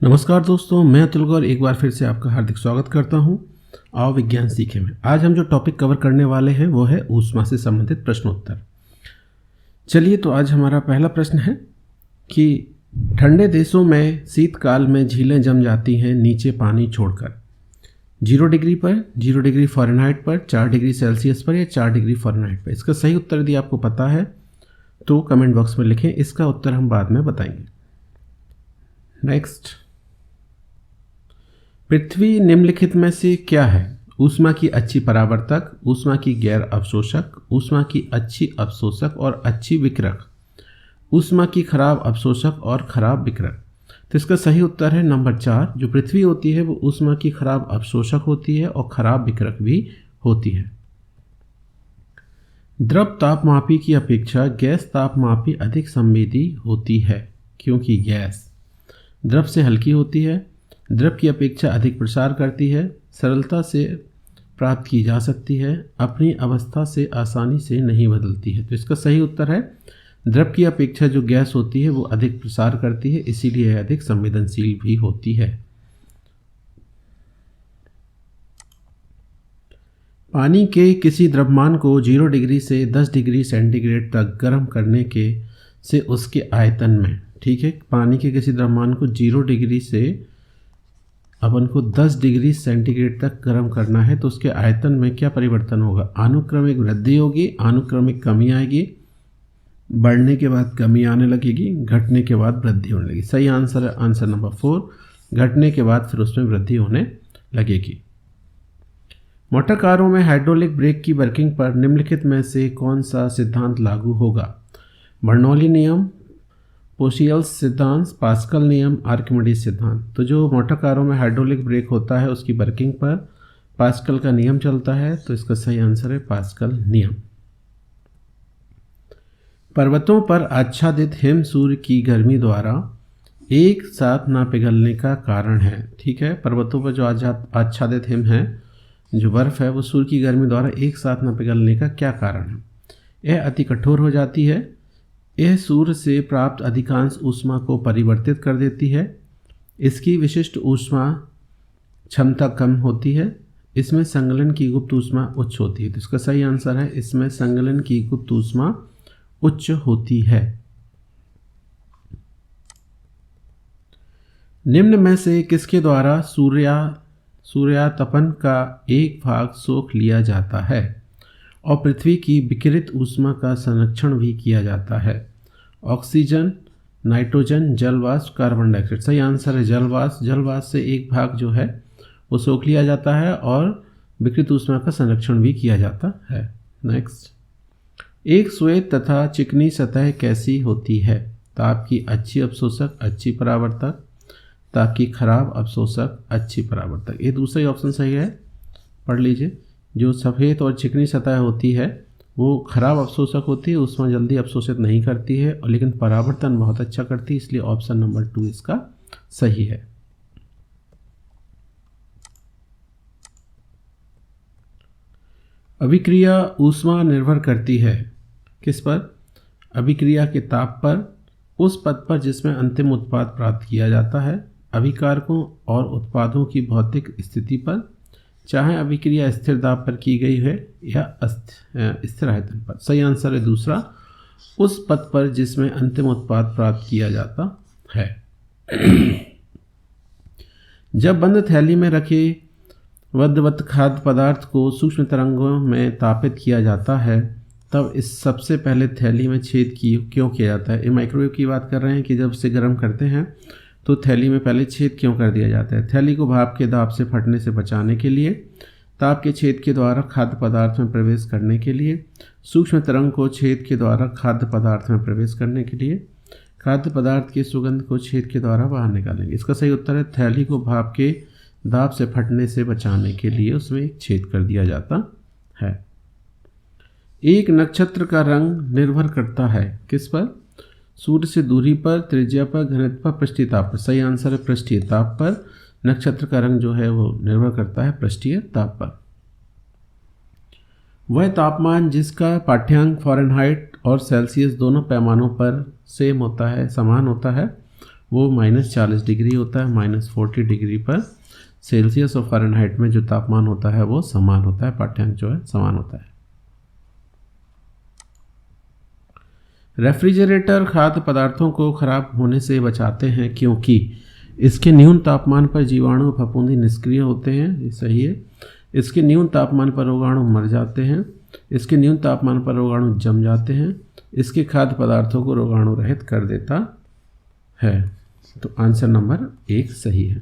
नमस्कार दोस्तों, मैं अतुल गौर एक बार फिर से आपका हार्दिक स्वागत करता हूं। आओ विज्ञान सीखे में आज हम जो टॉपिक कवर करने वाले हैं वो है ऊष्मा से संबंधित प्रश्नोत्तर। चलिए, तो आज हमारा पहला प्रश्न है कि ठंडे देशों में शीतकाल में झीलें जम जाती हैं नीचे पानी छोड़कर 0 डिग्री पर, 0 डिग्री फ़ारेनहाइट पर, 4 डिग्री सेल्सियस पर या 4 डिग्री फ़ारेनहाइट पर। इसका सही उत्तर यदि आपको पता है तो कमेंट बॉक्स में लिखें, इसका उत्तर हम बाद में बताएंगे। नेक्स्ट, पृथ्वी निम्नलिखित में से क्या है? ऊष्मा की अच्छी परावर्तक, ऊष्मा की गैर अवशोषक, ऊष्मा की अच्छी अवशोषक और अच्छी विकिरक, ऊष्मा की खराब अवशोषक और खराब विकिरक। तो इसका सही उत्तर है नंबर 4। जो पृथ्वी होती है वो ऊष्मा की खराब अवशोषक होती है और खराब विकिरक भी होती है। द्रव तापमापी की अपेक्षा गैस तापमापी अधिक संवेदी होती है क्योंकि गैस द्रव से हल्की होती है, द्रव की अपेक्षा अधिक प्रसार करती है, सरलता से प्राप्त की जा सकती है, अपनी अवस्था से आसानी से नहीं बदलती है। तो इसका सही उत्तर है द्रव की अपेक्षा जो गैस होती है वो अधिक प्रसार करती है, इसीलिए अधिक संवेदनशील भी होती है। पानी के किसी द्रव्यमान को 0 डिग्री से 10 डिग्री सेंटीग्रेड तक गर्म करने के से उसके आयतन में, ठीक है, पानी के किसी द्रव्यमान को 0 डिग्री से अपन को 10 डिग्री सेंटीग्रेड तक गर्म करना है तो उसके आयतन में क्या परिवर्तन होगा? अनुक्रमिक वृद्धि होगी, अनुक्रमिक कमी आएगी, बढ़ने के बाद कमी आने लगेगी, घटने के बाद वृद्धि होने लगेगी। सही आंसर है आंसर नंबर 4, घटने के बाद फिर उसमें वृद्धि होने लगेगी। मोटर कारों में हाइड्रोलिक ब्रेक की वर्किंग पर निम्नलिखित में से कौन सा सिद्धांत लागू होगा? बर्नौली नियम, पोशियल्स सिद्धांत, पास्कल नियम, आर्किमिडीज सिद्धांत। तो जो मोटर कारों में हाइड्रोलिक ब्रेक होता है उसकी वर्किंग पर पास्कल का नियम चलता है, तो इसका सही आंसर है पास्कल नियम। पर्वतों पर आच्छादित हिम सूर्य की गर्मी द्वारा एक साथ न पिघलने का कारण है। ठीक है, पर्वतों पर जो आच्छादित हिम है, जो बर्फ है, वो सूर्य की गर्मी द्वारा एक साथ न पिघलने का क्या कारण है? यह अति कठोर हो जाती है, यह सूर्य से प्राप्त अधिकांश ऊष्मा को परिवर्तित कर देती है, इसकी विशिष्ट ऊष्मा क्षमता कम होती है, इसमें संगलन की गुप्त ऊष्मा उच्च होती है। तो इसका सही आंसर है इसमें संगलन की गुप्त ऊष्मा उच्च होती है। निम्न में से किसके द्वारा सूर्यातपन का एक भाग सोख लिया जाता है और पृथ्वी की विकिरित ऊष्मा का संरक्षण भी किया जाता है? ऑक्सीजन, नाइट्रोजन, जलवाष्प, कार्बन डाइऑक्साइड। सही आंसर है जलवाष्प। जलवाष्प से एक भाग जो है वो सोख लिया जाता है और विकिरित ऊष्मा का संरक्षण भी किया जाता है। नेक्स्ट, एक श्वेत तथा चिकनी सतह कैसी होती है? ताप की अच्छी अवशोषक, अच्छी परावर्तक, ताप की खराब अवशोषक, अच्छी परावर्तक। ये दूसरा ही ऑप्शन सही है, पढ़ लीजिए। जो सफ़ेद और चिकनी सतह होती है वो खराब अवशोषक होती है, उसमें जल्दी अवशोषित नहीं करती है, और लेकिन परावर्तन बहुत अच्छा करती है, इसलिए ऑप्शन नंबर 2 इसका सही है। अभिक्रिया ऊष्मा निर्भर करती है किस पर? अभिक्रिया के ताप पर, उस पद पर जिसमें अंतिम उत्पाद प्राप्त किया जाता है, अभिकारकों और उत्पादों की भौतिक स्थिति पर, चाहे अभिक्रिया स्थिर दाब पर की गई है या स्थिर आयतन पर। सही आंसर है दूसरा, उस पद पर जिसमें अंतिम उत्पाद प्राप्त किया जाता है। जब बंद थैली में रखे वद्धवत खाद्य पदार्थ को सूक्ष्म तरंगों में तापित किया जाता है तब इस सबसे पहले थैली में छेद क्यों किया जाता है? ये माइक्रोवेव की बात कर रहे हैं कि जब इसे गर्म करते हैं तो थैली में पहले छेद क्यों कर दिया जाता है? थैली को भाप के दाब से फटने से बचाने के लिए, ताप के छेद के द्वारा खाद्य पदार्थ में प्रवेश करने के लिए, सूक्ष्म तरंग को छेद के द्वारा खाद्य पदार्थ में प्रवेश करने के लिए, खाद्य पदार्थ की सुगंध को छेद के द्वारा बाहर निकालेंगे। इसका सही उत्तर है थैली को भाप के दाब से फटने से बचाने के लिए उसमें एक छेद कर दिया जाता है। एक नक्षत्र का रंग निर्भर करता है किस पर? सूर्य से दूरी पर, त्रिज्या पर, घनत्व पर, पृष्ठीय ताप पर। सही आंसर है पृष्ठीय ताप पर। नक्षत्र का रंग जो है वो निर्भर करता है पृष्ठीय ताप पर। वह तापमान जिसका पाठ्यांक फ़ारेनहाइट और सेल्सियस दोनों पैमानों पर सेम होता है, समान होता है, वो -40 डिग्री होता है, -40 डिग्री पर सेल्सियस और फ़ारेनहाइट में जो तापमान होता है वो समान होता है, पाठ्यांक जो है समान होता है। रेफ्रिजरेटर खाद्य पदार्थों को खराब होने से बचाते हैं क्योंकि इसके न्यून तापमान पर जीवाणु फफूंदी निष्क्रिय होते हैं, ये सही है। इसके न्यून तापमान पर रोगाणु मर जाते हैं। इसके न्यून तापमान पर रोगाणु जम जाते हैं। इसके खाद्य पदार्थों को रोगाणु रहित कर देता है। तो आंसर नंबर 1 सही है।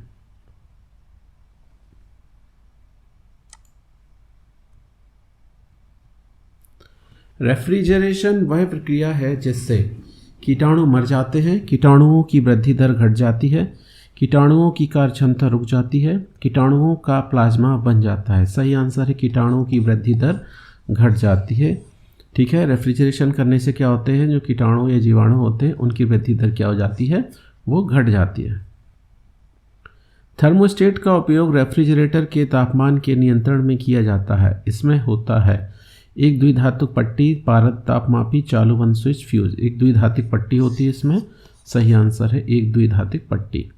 रेफ्रिजरेशन वह प्रक्रिया है जिससे कीटाणु मर जाते हैं, कीटाणुओं की वृद्धि दर घट जाती है, कीटाणुओं की कार्य क्षमता रुक जाती है, कीटाणुओं का प्लाज्मा बन जाता है। सही आंसर है कीटाणुओं की वृद्धि दर घट जाती है। ठीक है, रेफ्रिजरेशन करने से क्या होते हैं, जो कीटाणु या जीवाणु होते हैं उनकी वृद्धि दर क्या हो जाती है, वो घट जाती है। थर्मोस्टेट का उपयोग रेफ्रिजरेटर के तापमान के नियंत्रण में किया जाता है। इसमें होता है एक द्विधातुक पट्टी, पारद तापमापी, चालू बंद स्विच, फ्यूज। एक द्विधातुक पट्टी होती है इसमें। सही आंसर है एक द्विधातुक पट्टी।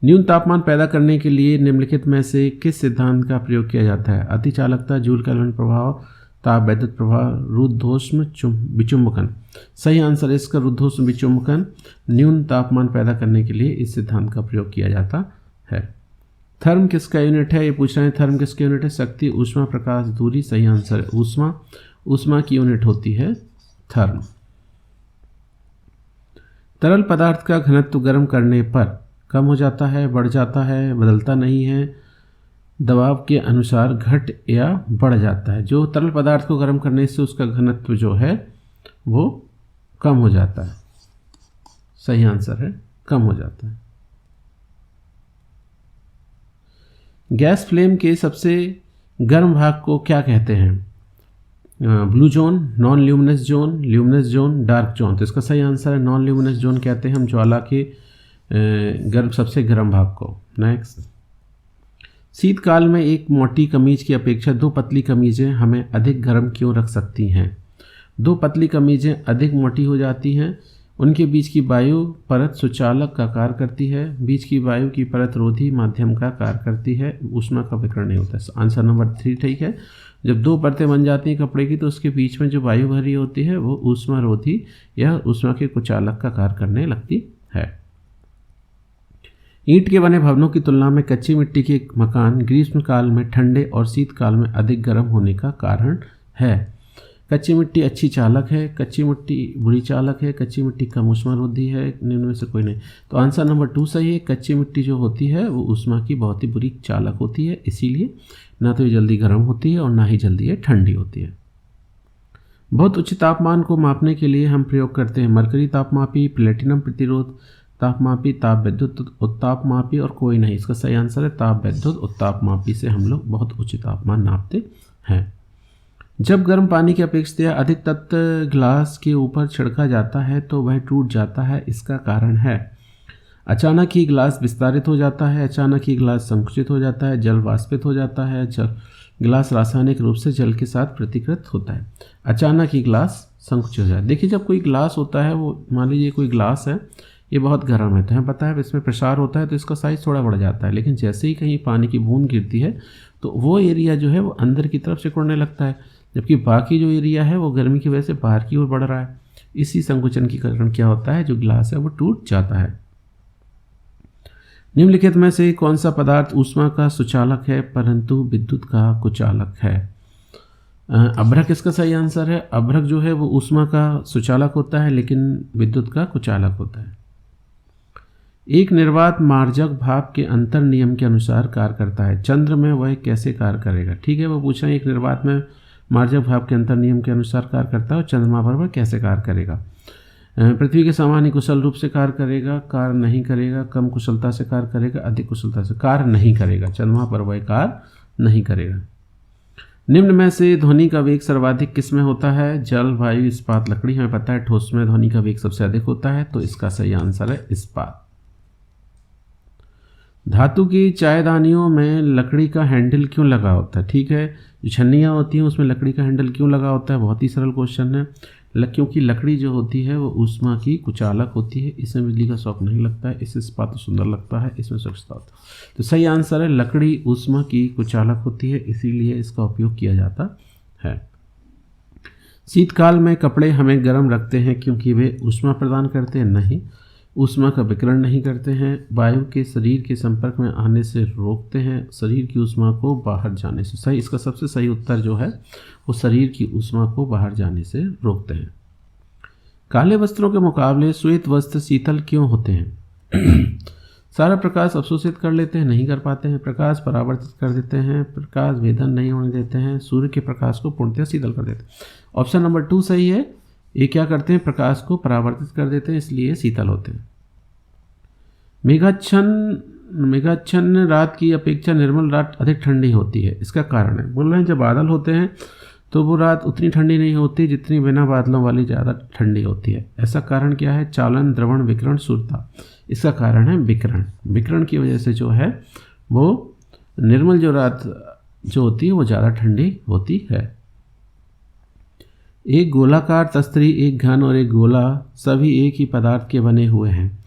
न्यून तापमान पैदा करने के लिए निम्नलिखित में से किस सिद्धांत का प्रयोग किया जाता है? अतिचालकता, जूल कैल्विन प्रभाव, ताप वैद्युत प्रभाव, रुद्धोष्म विचुम्बकन। सही आंसर इसका रुद्धोष्म विचुम्बकन न्यून तापमान पैदा करने के लिए इस सिद्धांत का प्रयोग किया जाता है। थर्म किसका यूनिट है, ये पूछ रहे हैं। थर्म किसका यूनिट है? शक्ति, ऊष्मा, प्रकाश, दूरी। सही आंसर है ऊष्मा। ऊष्मा की यूनिट होती है थर्म। तरल पदार्थ का घनत्व गर्म करने पर कम हो जाता है, बढ़ जाता है, बदलता नहीं है, दबाव के अनुसार घट या बढ़ जाता है। जो तरल पदार्थ को गर्म करने से उसका घनत्व जो है वो कम हो जाता है। सही आंसर है कम हो जाता है। गैस फ्लेम के सबसे गर्म भाग को क्या कहते हैं? Blue zone, non luminous zone, luminous zone, dark zone. तो इसका सही आंसर है नॉन ल्यूमिनस जोन कहते हैं हम ज्वाला के सबसे गर्म भाग को। नेक्स्ट, शीतकाल में एक मोटी कमीज की अपेक्षा 2 पतली कमीजें हमें अधिक गर्म क्यों रख सकती हैं? 2 पतली कमीजें अधिक मोटी हो जाती हैं, उनके बीच की वायु परत सुचालक का कार्य करती है, बीच की वायु की परत रोधी माध्यम का कार्य करती है, ऊष्मा का विकिरण नहीं होता है। आंसर नंबर 3 ठीक है। जब 2 परतें बन जाती हैं कपड़े की तो उसके बीच में जो वायु भरी होती है वो ऊष्मा रोधी या ऊष्मा के कुचालक का कार्य करने लगती है। ईंट के बने भवनों की तुलना में कच्ची मिट्टी के मकान ग्रीष्म काल में ठंडे और शीतकाल में अधिक गर्म होने का कारण है। कच्ची मिट्टी अच्छी चालक है, कच्ची मिट्टी बुरी चालक है, कच्ची मिट्टी कम ऊष्मारोधी है, निम्न में से कोई नहीं। तो आंसर नंबर 2 सही है। कच्ची मिट्टी जो होती है वो ऊष्मा की बहुत ही बुरी चालक होती है, इसीलिए ना तो ये जल्दी गर्म होती है और ना ही जल्दी ये ठंडी होती है। बहुत उच्च तापमान को मापने के लिए हम प्रयोग करते हैं मरकरी तापमापी, प्लेटिनम प्रतिरोध तापमापी, ताप विद्युत उत्तापमापी और कोई नहीं। इसका सही आंसर है ताप विद्युत उत्तापमापी से हम लोग बहुत उच्च तापमान नापते हैं। जब गर्म पानी की अपेक्षा अधिक तत्व ग्लास के ऊपर छिड़का जाता है तो वह टूट जाता है, इसका कारण है अचानक ही ग्लास विस्तारित हो जाता है, अचानक ही ग्लास संकुचित हो जाता है, जल वाष्पित हो जाता है, ग्लास रासायनिक रूप से जल के साथ प्रतिकृत होता है। अचानक ही ग्लास संकुचित हो जाता है। देखिए जब कोई ग्लास होता है, वो मान लीजिए कोई ग्लास है, ये बहुत गर्म है तो हमें पता है इसमें प्रसार होता है तो इसका साइज़ थोड़ा बढ़ जाता है, लेकिन जैसे ही कहीं पानी की बूंद गिरती है तो वो एरिया जो है वो अंदर की तरफ सिकुड़ने लगता है, जबकि बाकी जो एरिया है वो गर्मी की वजह से बाहर की ओर बढ़ रहा है। इसी संकुचन के कारण क्या होता है, जो ग्लास है वो टूट जाता है। निम्नलिखित में से कौन सा पदार्थ ऊष्मा का सुचालक है परंतु विद्युत का कुचालक है? अभ्रक इसका सही आंसर है। अभ्रक जो है वो ऊष्मा का सुचालक होता है लेकिन विद्युत का कुचालक होता है। एक निर्वात मार्जक भाप के अंतर नियम के अनुसार कार्य करता है, चंद्र में वह कैसे कार्य करेगा? ठीक है, वो पूछ रहे हैं एक निर्वात में मार्जक भाप के अंतर नियम के अनुसार कार्य करता है और चंद्रमा पर वह कैसे कार्य करेगा? पृथ्वी के समान ही कुशल रूप से कार्य करेगा, कार्य नहीं करेगा, कम कुशलता से कार्य करेगा, अधिक कुशलता से कार्य नहीं करेगा, चंद्रमा पर वह कार्य नहीं करेगा। निम्न में से ध्वनि का वेग सर्वाधिक किस में होता है? जल, वायु, इस्पात, लकड़ी। हमें पता है ठोस में ध्वनि का वेग सबसे अधिक होता है, तो इसका सही आंसर है इस्पात। धातु की चायदानियों में लकड़ी का हैंडल क्यों लगा होता है? ठीक है, जो छन्नियाँ होती हैं उसमें लकड़ी का हैंडल क्यों लगा होता है? बहुत ही सरल क्वेश्चन है। क्योंकि लकड़ी जो होती है वो ऊष्मा की कुचालक होती है, इसमें बिजली का शॉक नहीं लगता है, इससे इस्पात तो सुंदर लगता है, इसमें स्वच्छता होता है। तो सही आंसर है लकड़ी ऊष्मा की कुचालक होती है, इसीलिए इसका उपयोग किया जाता है। शीतकाल में कपड़े हमें गर्म रखते हैं क्योंकि वे ऊष्मा प्रदान करते हैं, नहीं, ऊष्मा का विकिरण नहीं करते हैं। वायु के शरीर के संपर्क में आने से रोकते हैं, शरीर की ऊष्मा को बाहर जाने से। सही, इसका सबसे सही उत्तर जो है वो शरीर की ऊष्मा को बाहर जाने से रोकते हैं। काले वस्त्रों के मुकाबले श्वेत वस्त्र शीतल क्यों होते हैं? सारा प्रकाश अवशोषित कर लेते हैं, नहीं कर पाते हैं, प्रकाश परावर्तित कर देते हैं, प्रकाश भेदन नहीं होने देते हैं, सूर्य के प्रकाश को पूर्णतः शीतल कर देते हैं। ऑप्शन नंबर 2 सही है। ये क्या करते हैं? प्रकाश को परावर्तित कर देते हैं, इसलिए शीतल होते हैं। मेघाच्छन्न रात की अपेक्षा निर्मल रात अधिक ठंडी होती है, इसका कारण है, बोल रहे हैं जब बादल होते हैं तो वो रात उतनी ठंडी नहीं होती जितनी बिना बादलों वाली ज़्यादा ठंडी होती है। ऐसा कारण क्या है? चालन, द्रवण, विकिरण, सूर्यता। इसका कारण है विकिरण। विकिरण की वजह से जो है वो निर्मल जो रात जो होती है वो ज़्यादा ठंडी होती है। एक गोलाकार तस्तरी, एक घन और एक गोला सभी एक ही पदार्थ के बने हुए हैं,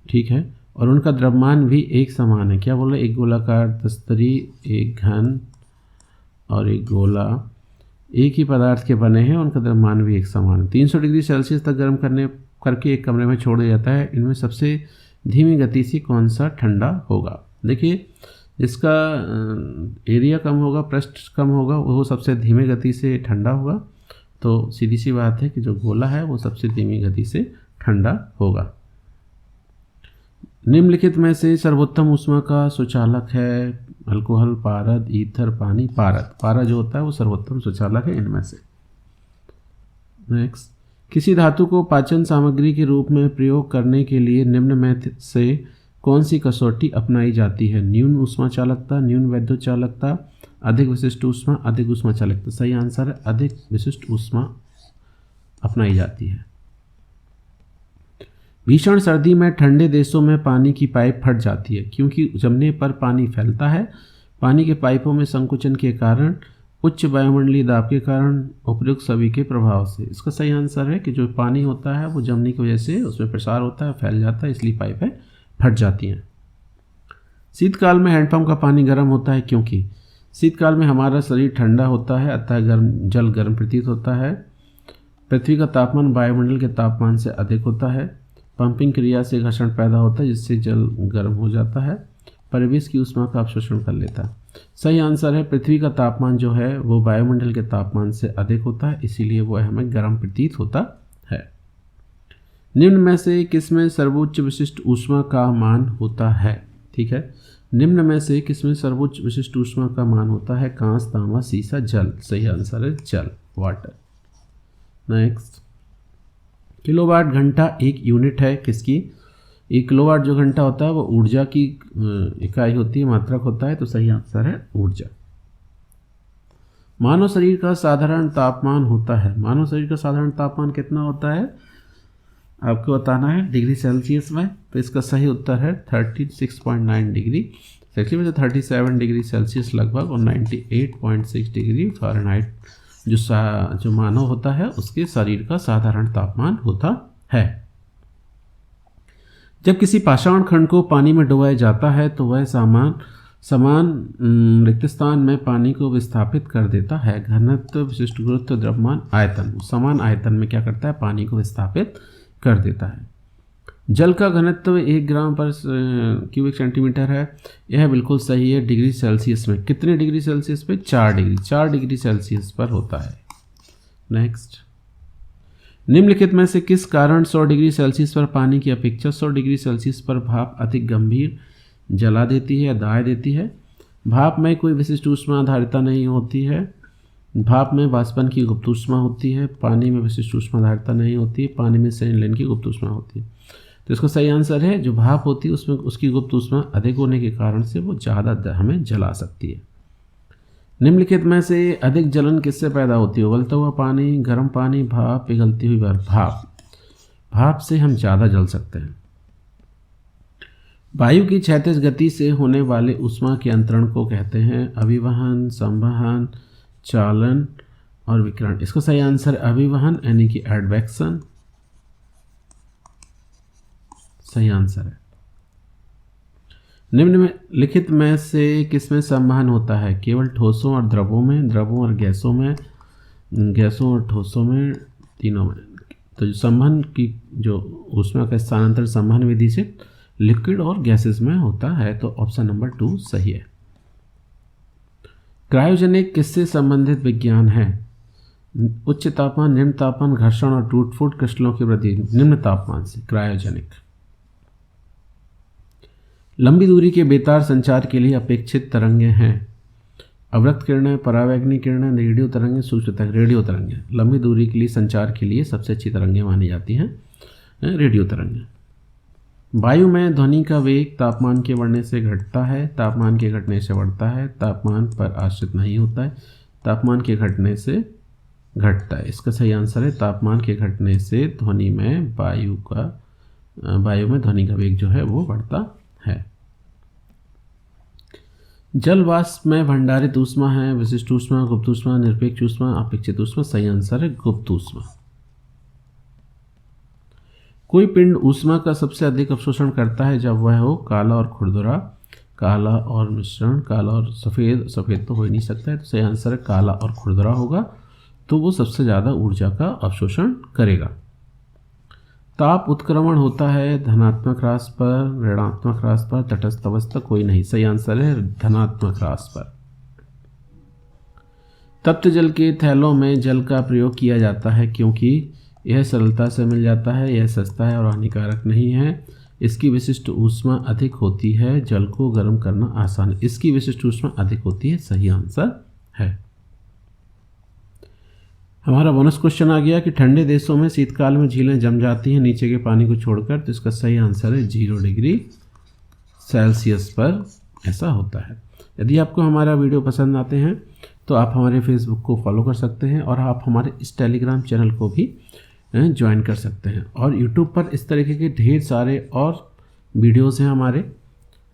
ठीक है, और उनका द्रव्यमान भी एक समान है। क्या बोल रहे? एक गोलाकार तस्तरी, एक घन और एक गोला एक ही पदार्थ के बने हैं, उनका द्रव्यमान भी एक समान है। 300 डिग्री सेल्सियस तक गर्म करके एक कमरे में छोड़ दिया जाता है। इनमें सबसे धीमी गति से कौन सा ठंडा होगा? देखिए, जिसका एरिया कम होगा, पृष्ठ कम होगा, वो सबसे धीमी गति से ठंडा होगा। तो सीधी सी बात है कि जो गोला है वो सबसे धीमी गति से ठंडा होगा। निम्नलिखित में से सर्वोत्तम ऊष्मा का सुचालक है? अल्कोहल, पारद, ईथर, पानी। पारा जो होता है वो सर्वोत्तम सुचालक है इनमें से। नेक्स्ट, किसी धातु को पाचन सामग्री के रूप में प्रयोग करने के लिए निम्न में से कौन सी कसौटी अपनाई जाती है? न्यून ऊष्मा चालकता, न्यून वैद्युत चालकता, अधिक विशिष्ट ऊष्मा, अधिक ऊष्मा चालकता। सही आंसर है अधिक विशिष्ट ऊष्मा अपनाई जाती है। भीषण सर्दी में ठंडे देशों में पानी की पाइप फट जाती है क्योंकि जमने पर पानी फैलता है। पानी के पाइपों में संकुचन के कारण, उच्च वायुमंडलीय दाब के कारण, उपयुक्त सभी के प्रभाव से। इसका सही आंसर है कि जो पानी होता है वो जमने की वजह से उसमें प्रसार होता है, फैल जाता है, इसलिए पाइपें फट जाती हैं। शीतकाल में हैंडपंप का पानी गर्म होता है क्योंकि शीतकाल में हमारा शरीर ठंडा होता है, अतः जल गर्म प्रतीत होता है। पृथ्वी का तापमान वायुमंडल के तापमान से अधिक होता है। पंपिंग क्रिया से घर्षण पैदा होता है जिससे जल गर्म हो जाता है। परिवेश की ऊष्मा का अवशोषण कर लेता है। सही आंसर है पृथ्वी का तापमान जो है वो वायुमंडल के तापमान से अधिक होता है, इसीलिए वो हमें गर्म प्रतीत होता है। निम्न में से किसमें सर्वोच्च विशिष्ट ऊष्मा का मान होता है? ठीक है, निम्न में से किसमें सर्वोच्च विशिष्ट ऊष्मा का मान होता है? कांच, तांबा, सीसा, जल। सही आंसर है जल, वाटर। नेक्स्ट, किलोवाट घंटा एक यूनिट है किसकी? एक किलोवाट जो घंटा होता है वो ऊर्जा की इकाई होती है, मात्रक होता है, तो सही आंसर है ऊर्जा। मानव शरीर का साधारण तापमान होता है। मानव शरीर का साधारण तापमान कितना होता है आपको बताना है डिग्री सेल्सियस में। तो इसका सही उत्तर है 36.9 डिग्री सेल्सियस में, 37 डिग्री सेल्सियस लगभग, और 98.6 डिग्री फ़ारेनहाइट जो मानव होता है उसके शरीर का साधारण तापमान होता है। जब किसी पाषाण खंड को पानी में डुबाया जाता है तो वह समान रिक्त स्थान में पानी को विस्थापित कर देता है। घनत्व, विशिष्ट गुरुत्व, द्रव्यमान, आयतन, समान आयतन में क्या करता है? पानी को विस्थापित कर देता है। जल का घनत्व 1 ग्राम पर क्यूबिक सेंटीमीटर है। यह बिल्कुल सही है। डिग्री सेल्सियस में कितने डिग्री सेल्सियस पे? 4 डिग्री सेल्सियस पर होता है। नेक्स्ट, निम्नलिखित में से किस कारण 100 डिग्री सेल्सियस पर पानी की अपेक्षा 100 डिग्री सेल्सियस पर भाप अधिक गंभीर जला देती है या दाह देती है? भाप में कोई विशिष्ट ऊष्मा धारिता नहीं होती है। भाप में वाष्पन की गुप्त ऊष्मा होती है। पानी में विशिष्ट ऊष्मा धारिता नहीं होती है। पानी में सेलेनियम की गुप्त ऊष्मा होती है। तो इसका सही आंसर है जो भाप होती है उसमें उसकी गुप्त ऊष्मा अधिक होने के कारण से वो ज़्यादा हमें जला सकती है। निम्नलिखित में से अधिक जलन किससे पैदा होती है? उबलता हुआ पानी, गर्म पानी, भाप, पिघलती हुई बर्फ। भाप से हम ज़्यादा जल सकते हैं। वायु की क्षैतिज गति से होने वाले ऊष्मा के अंतरण को कहते हैं अभिवहन, संवहन, चालन और विकिरण। इसका सही आंसर अभिवहन यानी कि एडवेक्शन सही आंसर है। निम्न में लिखित में से किसमें संवहन होता है? केवल ठोसों और द्रवों में, द्रवों और गैसों में, गैसों और ठोसों में, तीनों में। तो जो संवहन की जो ऊष्मा का स्थानांतरण संवहन विधि से लिक्विड और गैसेस में होता है, तो ऑप्शन नंबर 2 सही है। क्रायोजेनिक किससे संबंधित विज्ञान है? उच्च तापमान, निम्न तापमान, घर्षण और टूट फूट क्रिस्टलों की वृद्धि निम्न तापमान से। क्रायोजेनिक। लंबी दूरी के बेतार संचार के लिए अपेक्षित तरंगें हैं। अवरक्त किरणें, परावैंगनी किरणें, रेडियो तरंगें, सूक्ष्म तरंग। रेडियो तरंगें लंबी दूरी के लिए संचार के लिए सबसे अच्छी तरंगें मानी जाती हैं, रेडियो तरंगें। वायु में ध्वनि का वेग तापमान के बढ़ने से घटता है, तापमान के घटने से बढ़ता है, तापमान पर आश्रित नहीं होता है, तापमान के घटने से घटता है। इसका सही आंसर है तापमान के घटने से ध्वनि में वायु में ध्वनि का वेग जो है वो बढ़ता है। जल वाष्प में भंडारित ऊष्मा है विशिष्ट ऊष्मा, गुप्त ऊष्मा, निरपेक्ष ऊष्मा, अपेक्षित ऊष्मा। सही आंसर है गुप्त ऊष्मा। कोई पिंड ऊष्मा का सबसे अधिक अवशोषण करता है जब वह हो काला और खुरदुरा, काला और मिश्रण, काला और सफ़ेद। सफ़ेद तो हो ही नहीं सकता है, तो सही आंसर है काला और खुरदुरा होगा, तो वो सबसे ज़्यादा ऊर्जा का अवशोषण करेगा। ताप उत्क्रमण होता है धनात्मक ह्रास पर, ऋणात्मक ह्रास पर, तटस्थ अवस्था। कोई नहीं, सही आंसर है धनात्मक ह्रास पर। तप्त जल के थैलों में जल का प्रयोग किया जाता है क्योंकि यह सरलता से मिल जाता है, यह सस्ता है और हानिकारक नहीं है, इसकी विशिष्ट ऊष्मा अधिक होती है, जल को गर्म करना आसान है। इसकी विशिष्ट ऊष्मा अधिक होती है, सही आंसर है। हमारा बोनस क्वेश्चन आ गया कि ठंडे देशों में शीतकाल में झीलें जम जाती हैं नीचे के पानी को छोड़कर, तो इसका सही आंसर है 0 डिग्री सेल्सियस पर ऐसा होता है। यदि आपको हमारा वीडियो पसंद आते हैं तो आप हमारे फेसबुक को फॉलो कर सकते हैं और आप हमारे इस टेलीग्राम चैनल को भी ज्वाइन कर सकते हैं। और यूट्यूब पर इस तरीके के ढेर सारे और वीडियोस हैं हमारे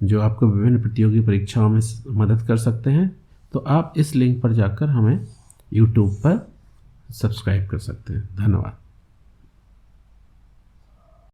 जो आपको विभिन्न प्रतियोगी परीक्षाओं में मदद कर सकते हैं। तो आप इस लिंक पर जाकर हमें यूट्यूब पर सब्सक्राइब कर सकते हैं। धन्यवाद।